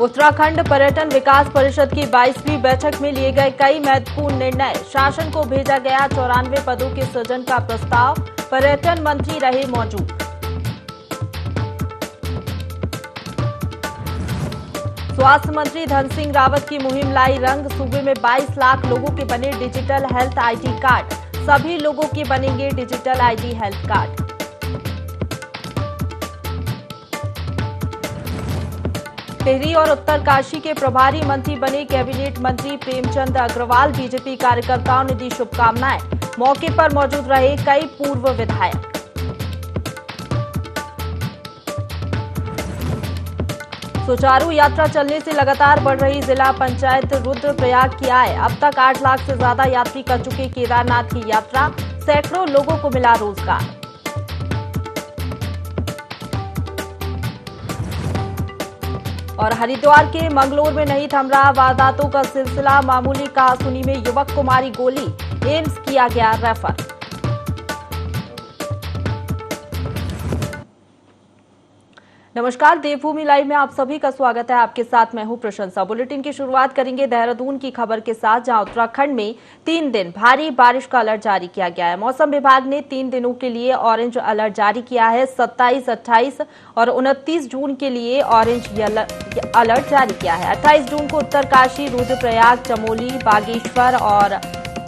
उत्तराखंड पर्यटन विकास परिषद की 22वीं बैठक में लिए गए कई महत्वपूर्ण निर्णय। शासन को भेजा गया 94 पदों के सृजन का प्रस्ताव। पर्यटन मंत्री रहे मौजूद। स्वास्थ्य मंत्री धन सिंह रावत की मुहिम लाई रंग। सूबे में 22 लाख लोगों के बने डिजिटल हेल्थ आईडी कार्ड। सभी लोगों के बनेंगे digital ID health card. Tehri और उत्तरकाशी के प्रभारी मंत्री बने कैबिनेट मंत्री प्रेमचंद अग्रवाल। बीजेपी कार्यकर्ताओं ने दी शुभकामनाएं। मौके पर मौजूद रहे कई पूर्व विधायक। सुचारू यात्रा चलने से लगातार बढ़ रही जिला पंचायत रुद्रप्रयाग की आय। अब तक 8 लाख से ज्यादा यात्री कर चुके केदारनाथ की यात्रा। सैकड़ों लोगों को मिला रोजगार। और हरिद्वार के मंगलोर में नहीं थम रहा वारदातों का सिलसिला। मामूली कहासुनी में युवक को मारी गोली। एम्स किया गया रेफर। नमस्कार, देवभूमि लाइव में आप सभी का स्वागत है। आपके साथ मैं हूं प्रशंसा। बुलेटिन की शुरुआत करेंगे देहरादून की खबर के साथ, जहां उत्तराखंड में 3 दिन भारी बारिश का अलर्ट जारी किया गया है। मौसम विभाग ने 3 दिनों के लिए ऑरेंज अलर्ट जारी किया है। 27, 28 और 29 जून के लिए ऑरेंज अलर्ट जारी किया है। 28 जून को उत्तरकाशी, रुद्रप्रयाग, चमोली, बागेश्वर और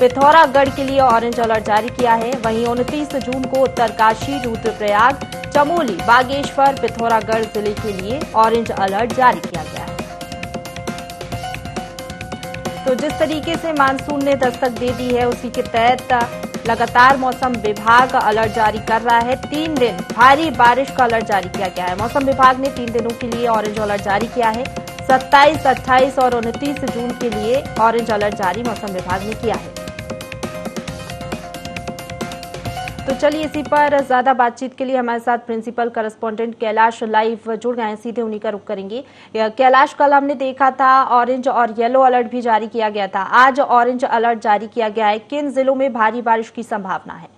पिथौरागढ़ के लिए ऑरेंज अलर्ट जारी किया है। वहीं 29 जून को उत्तरकाशी, रुद्रप्रयाग, चमोली, बागेश्वर, पिथौरागढ़ जिले के लिए ऑरेंज अलर्ट जारी किया गया है। तो जिस तरीके से मानसून ने दस्तक दे दी है, उसी के तहत लगातार मौसम विभाग अलर्ट जारी कर रहा है। 3 दिन भारी बारिश का अलर्ट जारी किया गया है। मौसम विभाग ने 3 दिनों के लिए ऑरेंज अलर्ट जारी किया है। 27, 28 और 29 जून के लिए ऑरेंज अलर्ट जारी मौसम विभाग ने किया है। तो चलिए, इसी पर ज्यादा बातचीत के लिए हमारे साथ प्रिंसिपल करस्पॉन्डेंट कैलाश लाइव जुड़ गए हैं। सीधे उन्हीं का रुख करेंगे। कैलाश, कल हमने देखा था ऑरेंज और येलो अलर्ट भी जारी किया गया था। आज ऑरेंज अलर्ट जारी किया गया है। किन जिलों में भारी बारिश की संभावना है?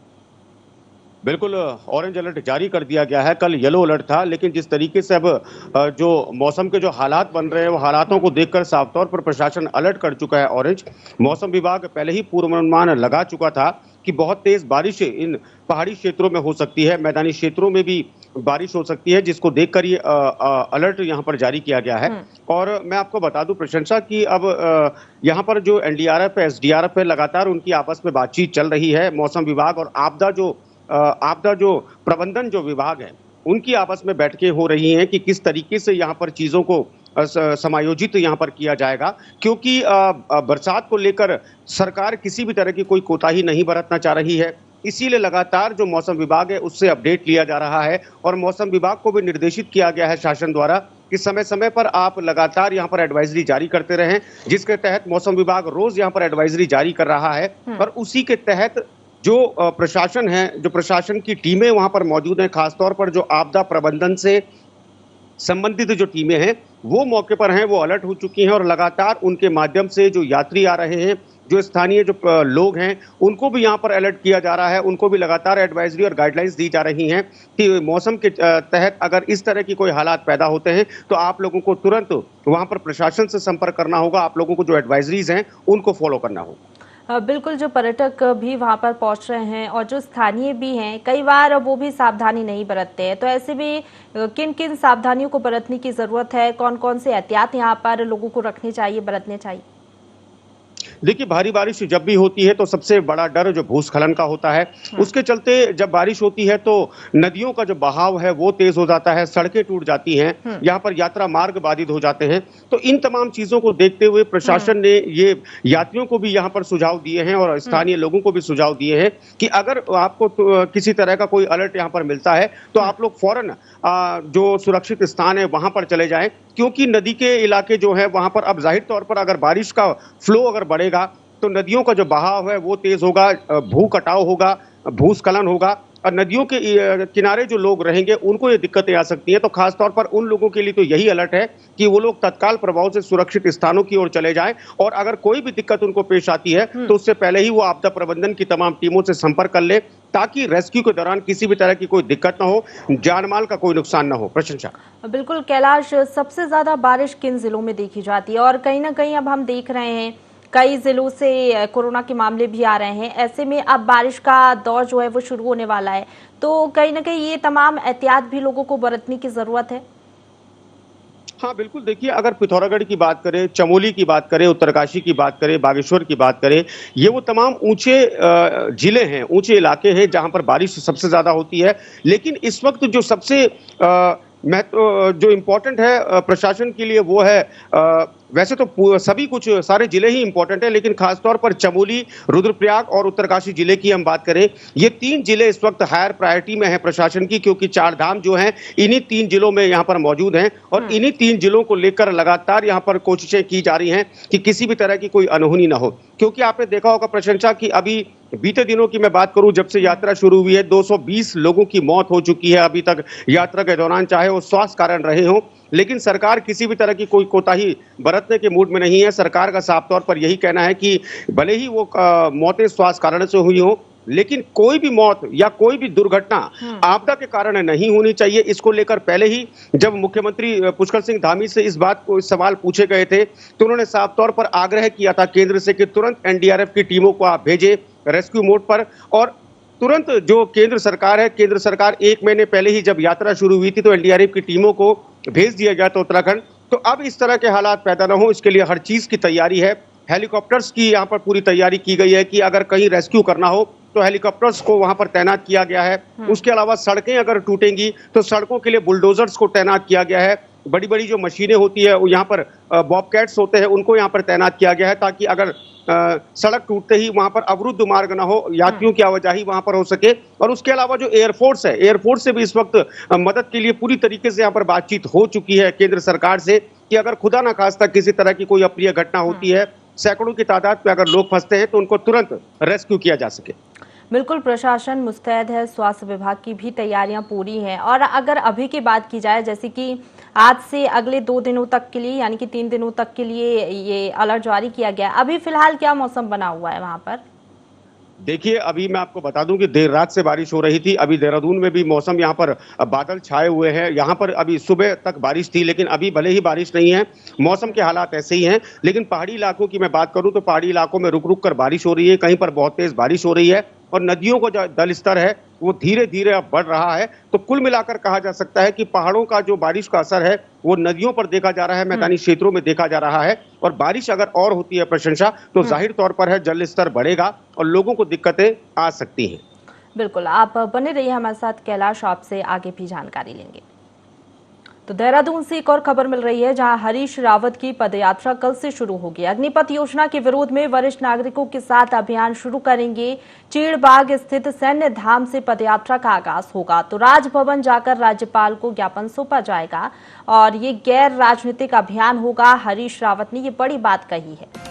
बिल्कुल, ऑरेंज अलर्ट जारी कर दिया गया है। कल येलो अलर्ट था, लेकिन जिस तरीके से अब जो मौसम के जो हालात बन रहे हैं, वो हालातों को देखकर साफ तौर पर प्रशासन अलर्ट कर चुका है। ऑरेंज मौसम विभाग पहले ही पूर्वानुमान लगा चुका था कि बहुत तेज बारिश इन पहाड़ी क्षेत्रों में हो सकती है, मैदानी क्षेत्रों में भी बारिश हो सकती है, जिसको देखकर ये अलर्ट यहाँ पर जारी किया गया है। और मैं आपको बता दूं प्रशंसा कि अब यहाँ पर जो एनडीआरएफ है, एसडीआरएफ है, लगातार उनकी आपस में बातचीत चल रही है। मौसम विभाग और आपदा जो प्रबंधन जो विभाग है, उनकी आपस में बैठकें हो रही हैं कि किस तरीके से यहाँ पर चीजों को समायोजित यहाँ पर किया जाएगा, क्योंकि बरसात को लेकर सरकार किसी भी तरह की कोई कोताही नहीं बरतना चाह रही है। इसीलिए लगातार जो मौसम विभाग है उससे अपडेट लिया जा रहा है और मौसम विभाग को भी निर्देशित किया गया है शासन द्वारा कि समय समय पर आप लगातार यहाँ पर एडवाइजरी जारी करते रहें, जिसके तहत मौसम विभाग रोज यहाँ पर एडवाइजरी जारी कर रहा है। और उसी के तहत जो प्रशासन है, जो प्रशासन की टीमें वहां पर मौजूद हैं, खासतौर पर जो आपदा प्रबंधन से संबंधित जो टीमें हैं, वो मौके पर हैं, वो अलर्ट हो चुकी हैं और लगातार उनके माध्यम से जो यात्री आ रहे हैं, जो स्थानीय जो लोग हैं, उनको भी यहाँ पर अलर्ट किया जा रहा है। उनको भी लगातार एडवाइजरी और गाइडलाइंस दी जा रही हैं कि मौसम के तहत अगर इस तरह की कोई हालात पैदा होते हैं तो आप लोगों को तुरंत वहां पर प्रशासन से संपर्क करना होगा। आप लोगों को जो एडवाइजरीज हैं उनको फॉलो करना होगा। बिल्कुल, जो पर्यटक भी वहां पर पहुंच रहे हैं और जो स्थानीय भी हैं, कई बार वो भी सावधानी नहीं बरतते हैं। तो ऐसे में किन किन सावधानियों को बरतने की जरूरत है? कौन कौन से एहतियात यहाँ पर लोगों को रखने चाहिए, बरतने चाहिए? देखिए, भारी बारिश जब भी होती है तो सबसे बड़ा डर जो भूस्खलन का होता है। उसके चलते जब बारिश होती है तो नदियों का जो बहाव है वो तेज हो जाता है, सड़कें टूट जाती हैं, यहाँ पर यात्रा मार्ग बाधित हो जाते हैं। तो इन तमाम चीजों को देखते हुए प्रशासन ने ये यात्रियों को भी यहाँ पर सुझाव दिए हैं और स्थानीय लोगों को भी सुझाव दिए हैं कि अगर आपको किसी तरह का कोई अलर्ट यहाँ पर मिलता है तो आप लोग फौरन जो सुरक्षित स्थान है वहां पर चले जाएं, क्योंकि नदी के इलाके जो है वहां पर अब जाहिर तौर पर अगर बारिश का फ्लो अगर बढ़ेगा तो नदियों का जो बहाव है वो तेज होगा, भू कटाव होगा, भूस्खलन होगा और नदियों के किनारे जो लोग रहेंगे उनको ये दिक्कतें आ सकती हैं। तो खासतौर पर उन लोगों के लिए तो यही अलर्ट है कि वो लोग तत्काल प्रभाव से सुरक्षित स्थानों की ओर चले जाएं और अगर कोई भी दिक्कत उनको पेश आती है तो उससे पहले ही वो आपदा प्रबंधन की तमाम टीमों से संपर्क कर ले ताकि रेस्क्यू के दौरान किसी भी तरह की कोई दिक्कत न हो, जानमाल का कोई नुकसान न हो। प्रशंसा। बिल्कुल कैलाश, सबसे ज्यादा बारिश किन जिलों में देखी जाती है? और कहीं ना कहीं अब हम देख रहे हैं कई जिलों से कोरोना के मामले भी आ रहे हैं, ऐसे में अब बारिश का दौर जो है वो शुरू होने वाला है, तो कहीं ना कहीं ये तमाम एहतियात भी लोगों को बरतने की जरूरत है। हाँ बिल्कुल, देखिए अगर पिथौरागढ़ की बात करें, चमोली की बात करें, उत्तरकाशी की बात करें, बागेश्वर की बात करें, ये वो तमाम ऊंचे जिले हैं, ऊंचे इलाके हैं जहां पर बारिश सबसे ज्यादा होती है। लेकिन इस वक्त जो सबसे जो इम्पोर्टेंट है प्रशासन के लिए वो है, वैसे तो सभी कुछ सारे जिले ही इंपॉर्टेंट है, लेकिन खासतौर पर चमोली, रुद्रप्रयाग और उत्तरकाशी जिले की हम बात करें, ये 3 जिले इस वक्त हायर प्रायोरिटी में है प्रशासन की, क्योंकि 4 धाम जो हैं इन्हीं 3 जिलों में यहाँ पर मौजूद हैं और इन्हीं 3 जिलों को लेकर लगातार यहाँ पर कोशिशें की जा रही हैं कि किसी भी तरह की कोई अनहोनी ना हो। क्योंकि आपने देखा होगा प्रशंसा की अभी बीते दिनों की मैं बात करूं, जब से यात्रा शुरू हुई है 220 लोगों की मौत हो चुकी है अभी तक यात्रा के दौरान, चाहे वो स्वास्थ्य कारण रहे हों, लेकिन सरकार किसी भी तरह की कोई कोताही बरतने के मूड में नहीं है। सरकार का साफ तौर पर यही कहना है कि भले ही वो मौतें स्वास्थ्य कारण से हुई हों, लेकिन कोई भी मौत या कोई भी दुर्घटना आपदा के कारण नहीं होनी चाहिए। इसको लेकर पहले ही जब मुख्यमंत्री पुष्कर सिंह धामी से इस सवाल पूछे गए थे, तो उन्होंने साफ तौर पर आग्रह किया था केंद्र से कि तुरंत एनडीआरएफ की टीमों को आप भेजें रेस्क्यू मोड पर। और तुरंत जो केंद्र सरकार है, केंद्र सरकार 1 महीने पहले ही जब यात्रा शुरू हुई थी तो एनडीआरएफ की टीमों को भेज दिया गया था उत्तराखंड। तो अब इस तरह के हालात पैदा न हो, इसके लिए हर चीज की तैयारी है। हेलीकॉप्टर्स की यहाँ पर पूरी तैयारी की गई है कि अगर कहीं रेस्क्यू करना हो तो हेलीकॉप्टर्स को वहां पर तैनात किया गया है। उसके अलावा सड़कें अगर टूटेंगी तो सड़कों के लिए बुलडोजर्स को तैनात किया गया है। बड़ी बड़ी जो मशीनें होती है, यहाँ पर बॉबकैट्स होते हैं, उनको यहाँ पर तैनात किया गया है ताकि अगर सड़क टूटते ही वहां पर अवरुद्ध मार्ग ना हो, यात्रियों की आवाजाही वहां पर हो सके। और उसके अलावा जो एयरफोर्स है, एयरफोर्स से भी इस वक्त मदद के लिए पूरी तरीके से यहाँ पर बातचीत हो चुकी है केंद्र सरकार से कि अगर खुदा ना खास्ता किसी तरह की कोई अप्रिय घटना होती है, सैकड़ों की तादाद में अगर लोग फंसते हैं, तो उनको तुरंत रेस्क्यू किया जा सके। बिल्कुल, प्रशासन मुस्तैद है, स्वास्थ्य विभाग की भी तैयारियां पूरी हैं। और अगर अभी की बात की जाए, जैसे कि आज से अगले 2 दिनों तक के लिए, यानी कि 3 दिनों तक के लिए ये अलर्ट जारी किया गया, अभी फिलहाल क्या मौसम बना हुआ है वहां पर? देखिए अभी मैं आपको बता दूं कि देर रात से बारिश हो रही थी। अभी देहरादून में भी मौसम यहाँ पर बादल छाए हुए हैं। यहाँ पर अभी सुबह तक बारिश थी, लेकिन अभी भले ही बारिश नहीं है, मौसम के हालात ऐसे ही हैं। लेकिन पहाड़ी इलाकों की मैं बात करूं तो पहाड़ी इलाकों में रुक रुक कर बारिश हो रही है, कहीं पर बहुत तेज बारिश हो रही है और नदियों का जो जल स्तर है वो धीरे धीरे अब बढ़ रहा है। तो कुल मिलाकर कहा जा सकता है कि पहाड़ों का जो बारिश का असर है वो नदियों पर देखा जा रहा है, मैदानी क्षेत्रों में देखा जा रहा है। और बारिश अगर और होती है प्रशंसा, तो जाहिर तौर पर है जल स्तर बढ़ेगा और लोगों को दिक्कतें आ सकती हैं। बिल्कुल, आप बने रहिए हमारे साथ कैलाश, आपसे आगे भी जानकारी लेंगे। तो देहरादून से एक और खबर मिल रही है, जहां हरीश रावत की पदयात्रा कल से शुरू होगी। अग्निपथ योजना के विरोध में वरिष्ठ नागरिकों के साथ अभियान शुरू करेंगे। चीड़बाग स्थित सैन्य धाम से पदयात्रा का आगाज होगा। तो राजभवन जाकर राज्यपाल को ज्ञापन सौंपा जाएगा और ये गैर राजनीतिक अभियान होगा। हरीश रावत ने ये बड़ी बात कही है।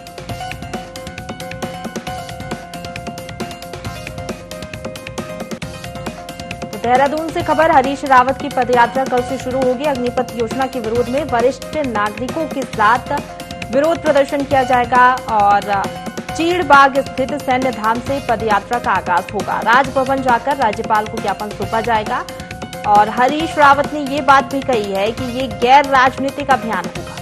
देहरादून से खबर, हरीश रावत की पदयात्रा कल से शुरू होगी। अग्निपथ योजना के विरोध में वरिष्ठ नागरिकों के साथ विरोध प्रदर्शन किया जाएगा और चीड़बाग स्थित सैन्य धाम से पदयात्रा का आगाज होगा। राजभवन जाकर राज्यपाल को ज्ञापन सौंपा जाएगा और हरीश रावत ने ये बात भी कही है कि ये गैर राजनीतिक अभियान होगा।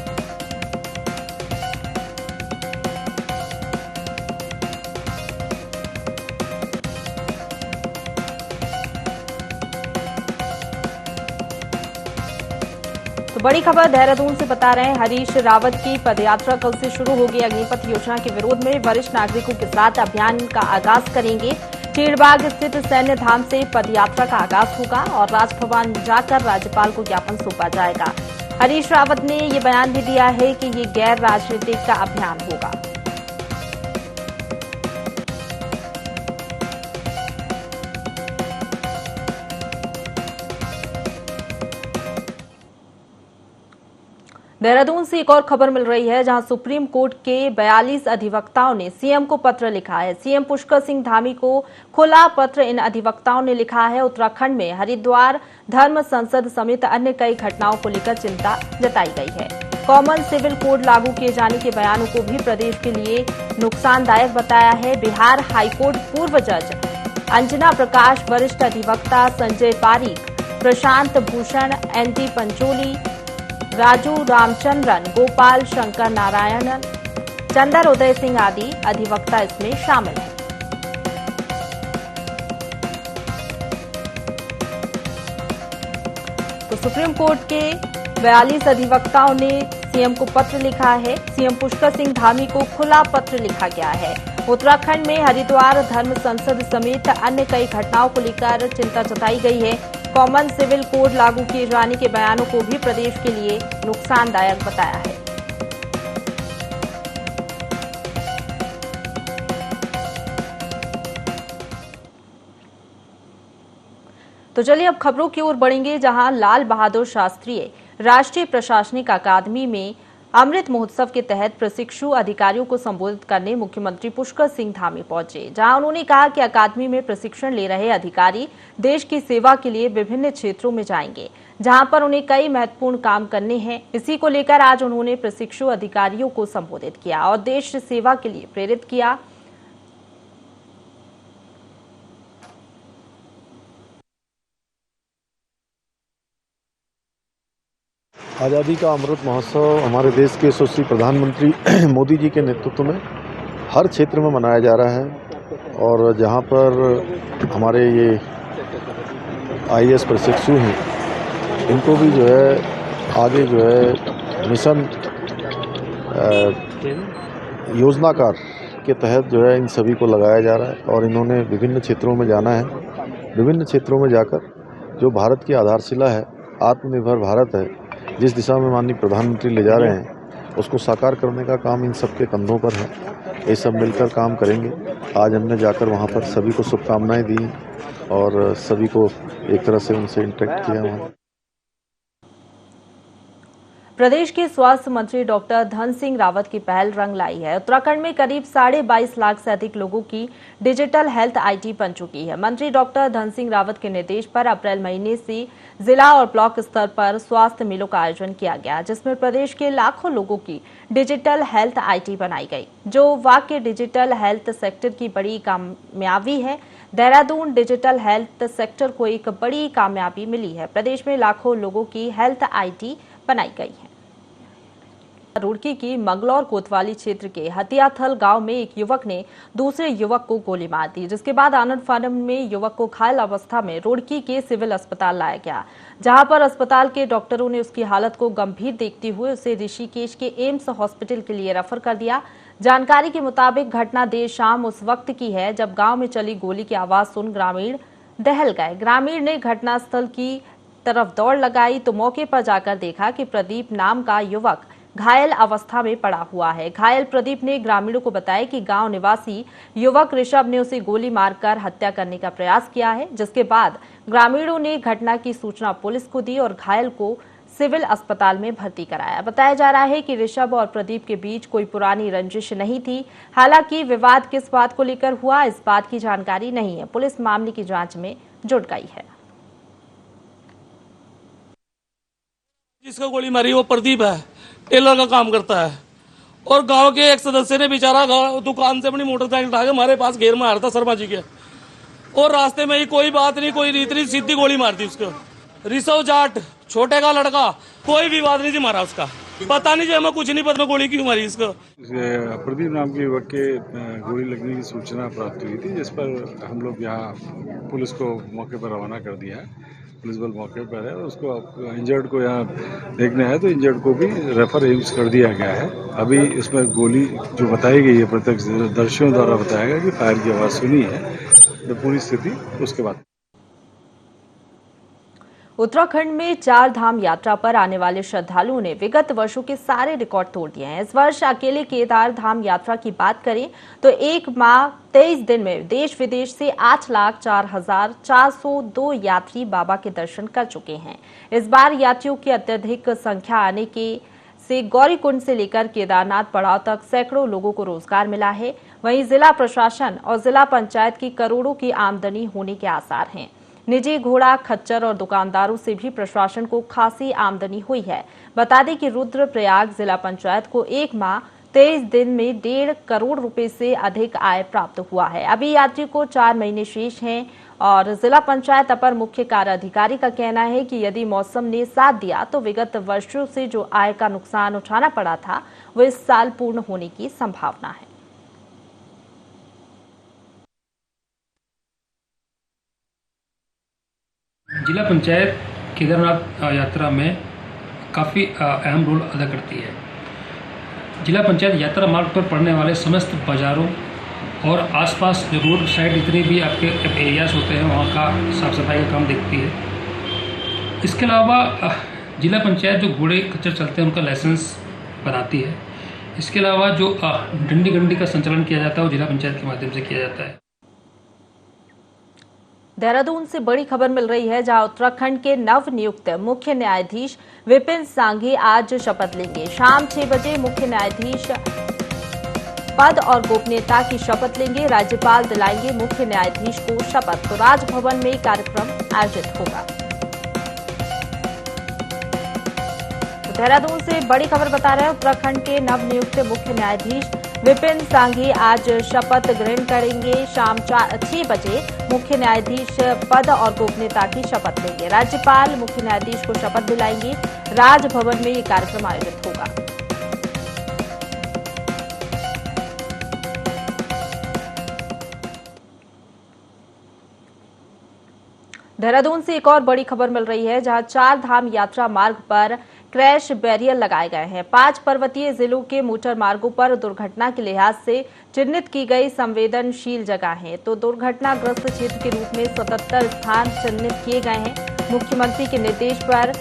तो बड़ी खबर देहरादून से बता रहे हैं, हरीश रावत की पदयात्रा कल से शुरू होगी। अग्निपथ योजना के विरोध में वरिष्ठ नागरिकों के साथ अभियान का आगाज करेंगे। चीड़बाग स्थित सैन्य धाम से पदयात्रा का आगाज होगा और राजभवन जाकर राज्यपाल को ज्ञापन सौंपा जाएगा। हरीश रावत ने ये बयान भी दिया है कि ये गैर राजनीतिक का अभियान होगा। देहरादून से एक और खबर मिल रही है, जहां सुप्रीम कोर्ट के 42 अधिवक्ताओं ने सीएम को पत्र लिखा है। सीएम पुष्कर सिंह धामी को खुला पत्र इन अधिवक्ताओं ने लिखा है। उत्तराखंड में हरिद्वार धर्म संसद समेत अन्य कई घटनाओं को लेकर चिंता जताई गई है। कॉमन सिविल कोड लागू किए जाने के बयानों को भी प्रदेश के लिए नुकसानदायक बताया है। बिहार हाईकोर्ट पूर्व जज अंजना प्रकाश, वरिष्ठ अधिवक्ता संजय पारीक, प्रशांत भूषण, एनटी पंचोली, राजू रामचंद्रन, गोपाल शंकर नारायणन, चंदर उदय सिंह आदि अधिवक्ता इसमें शामिल हैं। तो सुप्रीम कोर्ट के 42 अधिवक्ताओं ने सीएम को पत्र लिखा है। सीएम पुष्कर सिंह धामी को खुला पत्र लिखा गया है। उत्तराखंड में हरिद्वार धर्म संसद समेत अन्य कई घटनाओं को लेकर चिंता जताई गई है। कॉमन सिविल कोड लागू किए जाने के बयानों को भी प्रदेश के लिए नुकसानदायक बताया है। तो चलिए अब खबरों की ओर बढ़ेंगे, जहां लाल बहादुर शास्त्री राष्ट्रीय प्रशासनिक अकादमी में अमृत महोत्सव के तहत प्रशिक्षु अधिकारियों को संबोधित करने मुख्यमंत्री पुष्कर सिंह धामी पहुंचे, जहां उन्होंने कहा कि अकादमी में प्रशिक्षण ले रहे अधिकारी देश की सेवा के लिए विभिन्न क्षेत्रों में जाएंगे, जहां पर उन्हें कई महत्वपूर्ण काम करने हैं। इसी को लेकर आज उन्होंने प्रशिक्षु अधिकारियों को संबोधित किया और देश सेवा के लिए प्रेरित किया। आज़ादी का अमृत महोत्सव हमारे देश के यशस्वी प्रधानमंत्री मोदी जी के नेतृत्व में हर क्षेत्र में मनाया जा रहा है और जहां पर हमारे ये आईएएस प्रशिक्षु हैं, इनको भी जो है आगे जो है मिशन योजनाकार के तहत जो है इन सभी को लगाया जा रहा है और इन्होंने विभिन्न क्षेत्रों में जाना है। विभिन्न क्षेत्रों में जाकर जो भारत की आधारशिला है, आत्मनिर्भर भारत है, जिस दिशा में माननीय प्रधानमंत्री ले जा रहे हैं, उसको साकार करने का काम इन सबके कंधों पर है। ये सब मिलकर काम करेंगे। आज हमने जाकर वहाँ पर सभी को शुभकामनाएं दी और सभी को एक तरह से उनसे इंटरेक्ट किया वहाँ। प्रदेश के स्वास्थ्य मंत्री डॉक्टर धन सिंह रावत की पहल रंग लाई है। उत्तराखंड में करीब 22.5 लाख से अधिक लोगों की डिजिटल हेल्थ आईडी बन चुकी है। मंत्री डॉक्टर धन सिंह रावत के निर्देश पर अप्रैल महीने से जिला और ब्लॉक स्तर पर स्वास्थ्य मेलों का आयोजन किया गया, जिसमें प्रदेश के लाखों लोगों की डिजिटल हेल्थ आईडी बनाई गई, जो वाकई डिजिटल हेल्थ सेक्टर की बड़ी कामयाबी है। देहरादून डिजिटल हेल्थ सेक्टर को एक बड़ी कामयाबी मिली है। प्रदेश में लाखों लोगों की हेल्थ आईडी बनाई गई है। रुड़की की मंगलौर कोतवाली क्षेत्र के हथियाथल गांव में एक युवक ने दूसरे युवक को गोली मार दी, जिसके बाद आनंद फानन में युवक को घायल अवस्था में रुड़की के सिविल अस्पताल लाया गया, जहां पर अस्पताल के डॉक्टरों ने उसकी हालत को गंभीर देखते हुए उसे ऋषिकेश के एम्स हॉस्पिटल के लिए रेफर कर दिया। जानकारी के मुताबिक घटना देर शाम उस वक्त की है जब गाँव में चली गोली की आवाज सुन ग्रामीण दहल गए। ग्रामीण ने घटनास्थल की तरफ दौड़ लगाई तो मौके पर जाकर देखा कि प्रदीप नाम का युवक घायल अवस्था में पड़ा हुआ है। घायल प्रदीप ने ग्रामीणों को बताया कि गांव निवासी युवक ऋषभ ने उसे गोली मारकर हत्या करने का प्रयास किया है, जिसके बाद ग्रामीणों ने घटना की सूचना पुलिस को दी और घायल को सिविल अस्पताल में भर्ती कराया। बताया जा रहा है कि ऋषभ और प्रदीप के बीच कोई पुरानी रंजिश नहीं थी। हालांकि विवाद किस बात को लेकर हुआ, इस बात की जानकारी नहीं है। पुलिस मामले की जांच में जुट गई है। जिसको गोली मारी वो प्रदीप है, टेलर का काम करता है और गांव के एक सदस्य ने बेचारा दुकान से अपनी मोटरसाइकिल उठा के हमारे पास घेर में आ रहा था शर्मा जी के, और रास्ते में ही कोई बात नहीं, कोई रीत नहीं, सीधी गोली मार दी उसको। ऋषभ जाट छोटे का लड़का, कोई विवाद नहीं थी मारा उसका। पता नहीं जी, हमें कुछ नहीं पता गोली क्यों मारी इसको। प्रदीप नाम के युवक के गोली लगने की सूचना प्राप्त हुई थी, जिस पर हम लोग यहाँ पुलिस को मौके पर रवाना कर दिया है। पुलिस बल मौके पर है, उसको इंजर्ड को यहाँ देखने आया तो इंजर्ड को भी रेफर एम्स कर दिया गया है। अभी इसमें गोली जो बताई गई है प्रत्यक्षदर्शियों द्वारा बताया गया कि फायर की आवाज़ सुनी है, तो पूरी स्थिति उसके बाद। उत्तराखंड में 4 धाम यात्रा पर आने वाले श्रद्धालुओं ने विगत वर्षों के सारे रिकॉर्ड तोड़ दिए हैं। इस वर्ष अकेले केदार धाम यात्रा की बात करें तो 1 माह 23 दिन में देश विदेश से 8,04,402 यात्री बाबा के दर्शन कर चुके हैं। इस बार यात्रियों की अत्यधिक संख्या आने से गौरीकुंड से लेकर केदारनाथ पड़ाव तक सैकड़ों लोगों को रोजगार मिला है। वहीं जिला प्रशासन और जिला पंचायत की करोड़ों की आमदनी होने के आसार हैं। निजी घोड़ा खच्चर और दुकानदारों से भी प्रशासन को खासी आमदनी हुई है। बता दें कि रुद्रप्रयाग जिला पंचायत को 1 माह 23 दिन में 1.5 करोड़ रुपए से अधिक आय प्राप्त हुआ है। अभी यात्री को 4 महीने शेष हैं और जिला पंचायत अपर मुख्य कार्य अधिकारी का कहना है कि यदि मौसम ने साथ दिया तो विगत वर्षों से जो आय का नुकसान उठाना पड़ा था वो इस साल पूर्ण होने की संभावना है। जिला पंचायत केदारनाथ यात्रा में काफ़ी अहम रोल अदा करती है। जिला पंचायत यात्रा मार्ग पर पड़ने वाले समस्त बाज़ारों और आसपास जो रोड साइड जितने भी आपके एरियाज होते हैं वहाँ का साफ़ सफाई का काम देखती है। इसके अलावा जिला पंचायत जो घोड़े खच्चर चलते हैं उनका लाइसेंस बनाती है। इसके अलावा जो डंडी गंडी का संचालन किया जाता है वो जिला पंचायत के माध्यम से किया जाता है। देहरादून से बड़ी खबर मिल रही है, जहां उत्तराखंड के नव नियुक्त मुख्य न्यायाधीश विपिन सांघी आज शपथ लेंगे। शाम 6 बजे मुख्य न्यायाधीश पद और गोपनीयता की शपथ लेंगे। राज्यपाल दिलाएंगे मुख्य न्यायाधीश को शपथ। तो राजभवन में कार्यक्रम आयोजित होगा। तो देहरादून से बड़ी खबर बता रहे हैं, उत्तराखंड के नव नियुक्त मुख्य न्यायाधीश विपिन सांघी आज शपथ ग्रहण करेंगे। शाम 6 बजे मुख्य न्यायाधीश पद और गोपनीयता की शपथ लेंगे। राज्यपाल मुख्य न्यायाधीश को शपथ दिलाएंगे। राजभवन में ये कार्यक्रम आयोजित होगा। देहरादून से एक और बड़ी खबर मिल रही है, जहां 4 धाम यात्रा मार्ग पर क्रैश बैरियर लगाए गए हैं। 5 पर्वतीय जिलों के मोटर मार्गों पर दुर्घटना के लिहाज से चिन्हित की गई संवेदनशील जगह हैं। तो दुर्घटनाग्रस्त क्षेत्र के रूप में 77 स्थान चिन्हित किए गए हैं। मुख्यमंत्री के निर्देश पर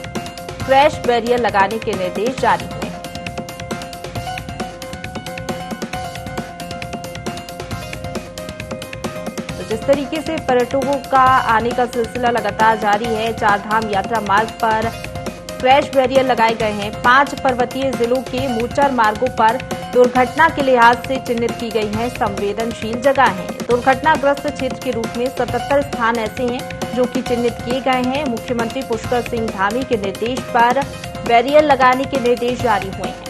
क्रैश बैरियर लगाने के निर्देश जारी हुए हैं। तो जिस तरीके से पर्यटकों का आने का सिलसिला लगातार जारी है, 4 धाम यात्रा मार्ग पर क्रैश बैरियर लगाए गए हैं। 5 पर्वतीय जिलों के मोटर मार्गों पर दुर्घटना के लिहाज से चिन्हित की गई हैं संवेदनशील जगह हैं। दुर्घटनाग्रस्त क्षेत्र के रूप में 77 स्थान ऐसे हैं जो कि चिन्हित किए गए हैं। मुख्यमंत्री पुष्कर सिंह धामी के निर्देश पर बैरियर लगाने के निर्देश जारी हुए हैं।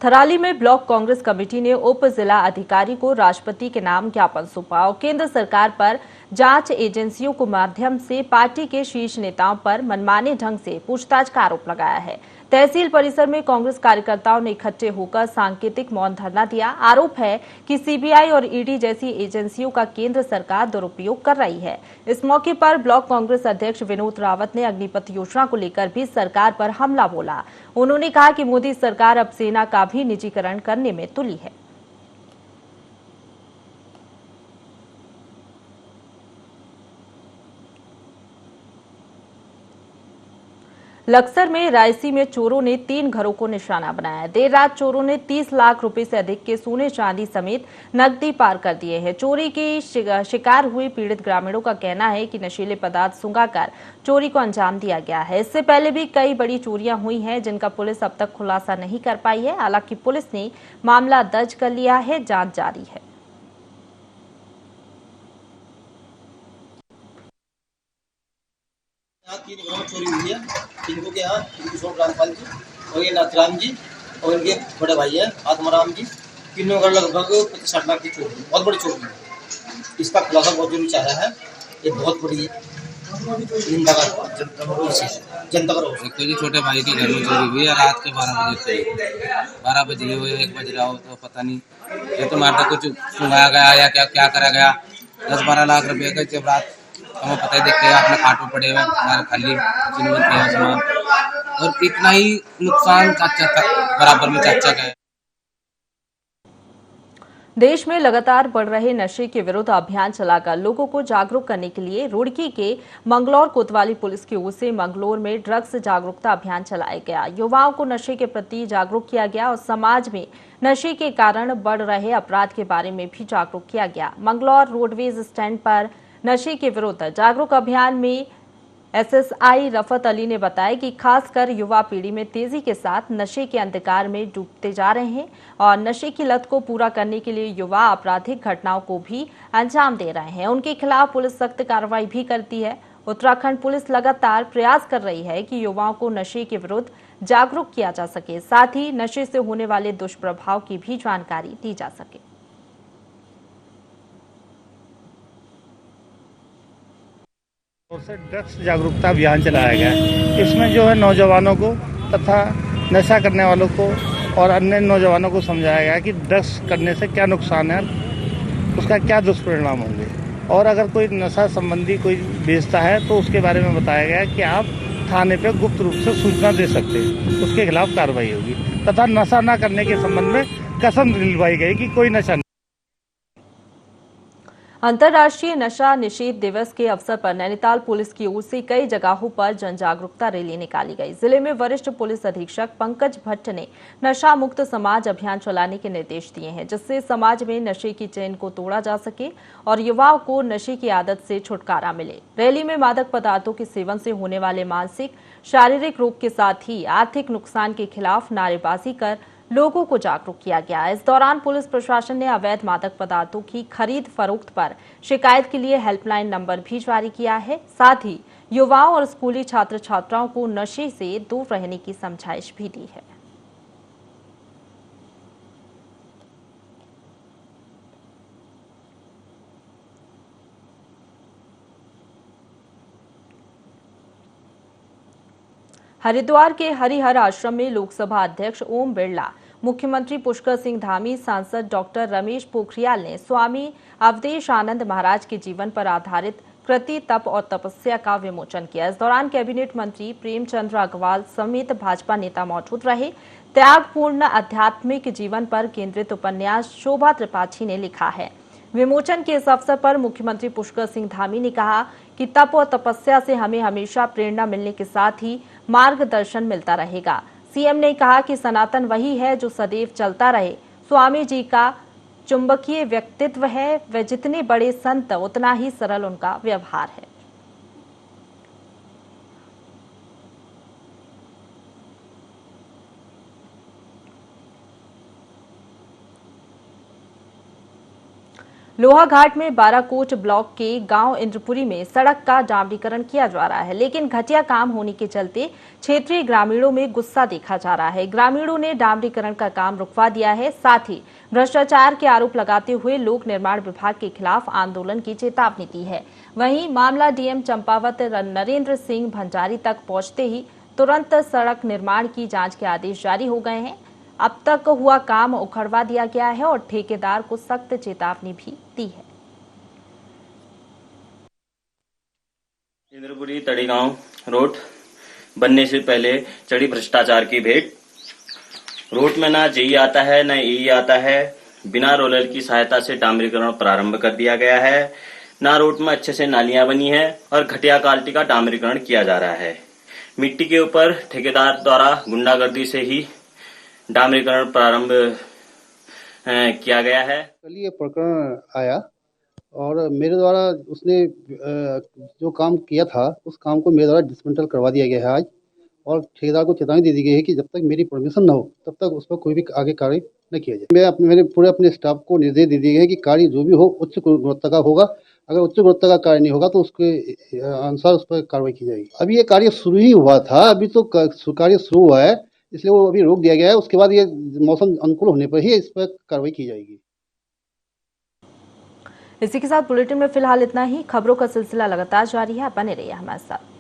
थराली में ब्लॉक कांग्रेस कमेटी ने उप जिला अधिकारी को राष्ट्रपति के नाम ज्ञापन सौंपा और केंद्र सरकार पर जांच एजेंसियों के माध्यम से पार्टी के शीर्ष नेताओं पर मनमाने ढंग से पूछताछ का आरोप लगाया है। तहसील परिसर में कांग्रेस कार्यकर्ताओं ने इकट्ठे होकर सांकेतिक मौन धरना दिया। आरोप है कि सीबीआई और ईडी जैसी एजेंसियों का केंद्र सरकार दुरुपयोग कर रही है। इस मौके पर ब्लॉक कांग्रेस अध्यक्ष विनोद रावत ने अग्निपथ योजना को लेकर भी सरकार पर हमला बोला। उन्होंने कहा कि मोदी सरकार अब सेना का भी निजीकरण करने में तुली है। लक्सर में रायसी में चोरों ने 3 घरों को निशाना बनाया। देर रात चोरों ने 30 लाख रुपए से अधिक के सोने चांदी समेत नकदी पार कर दिए हैं। चोरी की शिकार हुए पीड़ित ग्रामीणों का कहना है कि नशीले पदार्थ सुंघाकर चोरी को अंजाम दिया गया है। इससे पहले भी कई बड़ी चोरियां हुई हैं जिनका पुलिस अब तक खुलासा नहीं कर पाई है। हालांकि पुलिस ने मामला दर्ज कर लिया है, जांच जारी है। यहाँ 3 घरों में चोरी हुई है। इनको के यहाँ इनकी शॉप रामपाल जी और ये नाथराम जी और इनके बड़े भाई है आत्माराम जी। तीनों घर लगभग 50-60 लाख की चोरी, बहुत बड़ी चोरी है। इसका खुलासा बहुत जरूरी चाह रहा है। ये बहुत बड़ी जनता का रोष है। जी छोटे भाई के घर में चोरी हुई है रात के 12 बजे हुए 1 बज रहा हो तो पता नहीं। ये तो मारता कुछ सुनाया गया या क्या करा गया। 10-12 लाख रुपए का जब रात हमें पता ही देखते हैं अपने खाटों पड़े हुए हमारे खाली सामान और इतना ही नुकसान चाचा था बराबर में चाचा का है। देश में लगातार बढ़ रहे नशे के विरुद्ध अभियान चलाकर लोगों को जागरूक करने के लिए रुड़की के मंगलौर कोतवाली पुलिस की ओर से मंगलौर में ड्रग्स जागरूकता अभियान चलाया गया। युवाओं को नशे के प्रति जागरूक किया गया और समाज में नशे के कारण बढ़ रहे अपराध के बारे में भी जागरूक किया गया। मंगलौर रोडवेज स्टैंड पर नशे के विरुद्ध जागरूक अभियान में एसएसआई रफत अली ने बताया कि खासकर युवा पीढ़ी में तेजी के साथ नशे के अंधकार में डूबते जा रहे हैं और नशे की लत को पूरा करने के लिए युवा आपराधिक घटनाओं को भी अंजाम दे रहे हैं। उनके खिलाफ पुलिस सख्त कार्रवाई भी करती है। उत्तराखंड पुलिस लगातार प्रयास कर रही है कि युवाओं को नशे के विरुद्ध जागरूक किया जा सके, साथ ही नशे से होने वाले दुष्प्रभाव की भी जानकारी दी जा सके। और से ड्रग्स जागरूकता अभियान चलाया गया है। इसमें जो है नौजवानों को तथा नशा करने वालों को और अन्य नौजवानों को समझाया गया कि ड्रग्स करने से क्या नुकसान है, उसका क्या दुष्परिणाम होंगे, और अगर कोई नशा संबंधी कोई बेचता है तो उसके बारे में बताया गया कि आप थाने पे गुप्त रूप से सूचना दे सकते हैं, उसके खिलाफ कार्रवाई होगी तथा नशा न करने के संबंध में कसम दिलवाई गई कि कोई नशा। अंतर्राष्ट्रीय नशा निषेध दिवस के अवसर पर नैनीताल पुलिस की ओर से कई जगहों पर जन जागरूकता रैली निकाली गई। जिले में वरिष्ठ पुलिस अधीक्षक पंकज भट्ट ने नशा मुक्त समाज अभियान चलाने के निर्देश दिए हैं, जिससे समाज में नशे की चेन को तोड़ा जा सके और युवाओं को नशे की आदत से छुटकारा मिले। रैली में मादक पदार्थों के सेवन से होने वाले मानसिक शारीरिक रोग के साथ ही आर्थिक नुकसान के खिलाफ नारेबाजी कर लोगों को जागरूक किया गया। इस दौरान पुलिस प्रशासन ने अवैध मादक पदार्थों की खरीद फरोख्त पर शिकायत के लिए हेल्पलाइन नंबर भी जारी किया है। साथ ही युवाओं और स्कूली छात्र छात्राओं को नशे से दूर रहने की समझाइश भी दी है। हरिद्वार के हरिहर आश्रम में लोकसभा अध्यक्ष ओम बिरला, मुख्यमंत्री पुष्कर सिंह धामी, सांसद डॉक्टर रमेश पोखरियाल ने स्वामी अवधेश आनंद महाराज के जीवन पर आधारित कृति, तप और तपस्या का विमोचन किया। इस दौरान कैबिनेट मंत्री प्रेमचंद्र अग्रवाल समेत भाजपा नेता मौजूद रहे। त्यागपूर्ण आध्यात्मिक जीवन पर केंद्रित उपन्यास शोभा त्रिपाठी ने लिखा है। विमोचन के इस अवसर पर मुख्यमंत्री पुष्कर सिंह धामी ने कहा कि तप और तपस्या से हमें हमेशा प्रेरणा मिलने के साथ ही मार्गदर्शन मिलता रहेगा। सीएम ने कहा कि सनातन वही है जो सदैव चलता रहे। स्वामी जी का चुंबकीय व्यक्तित्व है, वे जितने बड़े संत उतना ही सरल उनका व्यवहार है। लोहाघाट में बाराकोट ब्लॉक के गांव इंद्रपुरी में सड़क का डामरीकरण किया जा रहा है, लेकिन घटिया काम होने के चलते क्षेत्रीय ग्रामीणों में गुस्सा देखा जा रहा है। ग्रामीणों ने डामरीकरण का काम रुकवा दिया है, साथ ही भ्रष्टाचार के आरोप लगाते हुए लोक निर्माण विभाग के खिलाफ आंदोलन की चेतावनी दी है। वहीं मामला डीएम चंपावत नरेंद्र सिंह भंडारी तक पहुंचते ही तुरंत सड़क निर्माण की जांच के आदेश जारी हो गए हैं। अब तक हुआ काम उखड़वा दिया गया है और ठेकेदार को सख्त चेतावनी भी दी है। इंद्रपुरी तड़ीगांव रोड बनने से पहले चढ़ी भ्रष्टाचार की भेंट। रोड में ना जेई आता है ना ई आता है। बिना रोलर की सहायता से डामरीकरण प्रारंभ कर दिया गया है। ना रोड में अच्छे से नालियां बनी है और घटिया क्वालिटी का डामरीकरण किया जा रहा है। मिट्टी के ऊपर ठेकेदार द्वारा गुंडागर्दी से ही डामरीकरण प्रारंभ किया गया है। कल ये प्रकरण आया और मेरे द्वारा उसने जो काम किया था उस काम को मेरे द्वारा डिसमेंटल करवा दिया गया है आज, और ठेकेदार को चेतावनी दे दी गई है कि जब तक मेरी परमिशन न हो तब तक उस पर कोई भी आगे कार्य न किया जाए। मेरे पूरे अपने स्टाफ को निर्देश दे दिए गए हैं कि कार्य जो भी हो उच्च गुणवत्ता का होगा। अगर उच्च गुणवत्ता का कार्य नहीं होगा तो उसके अनुसार उस पर कार्रवाई की जाएगी। अभी ये कार्य शुरू ही हुआ था, अभी तो कार्य शुरू हुआ है, इसलिए वो अभी रोक दिया गया है। उसके बाद ये मौसम अनुकूल होने पर ही इस पर कार्रवाई की जाएगी। इसी के साथ बुलेटिन में फिलहाल इतना ही। खबरों का सिलसिला लगातार जारी है, बने रहिए हमारे साथ।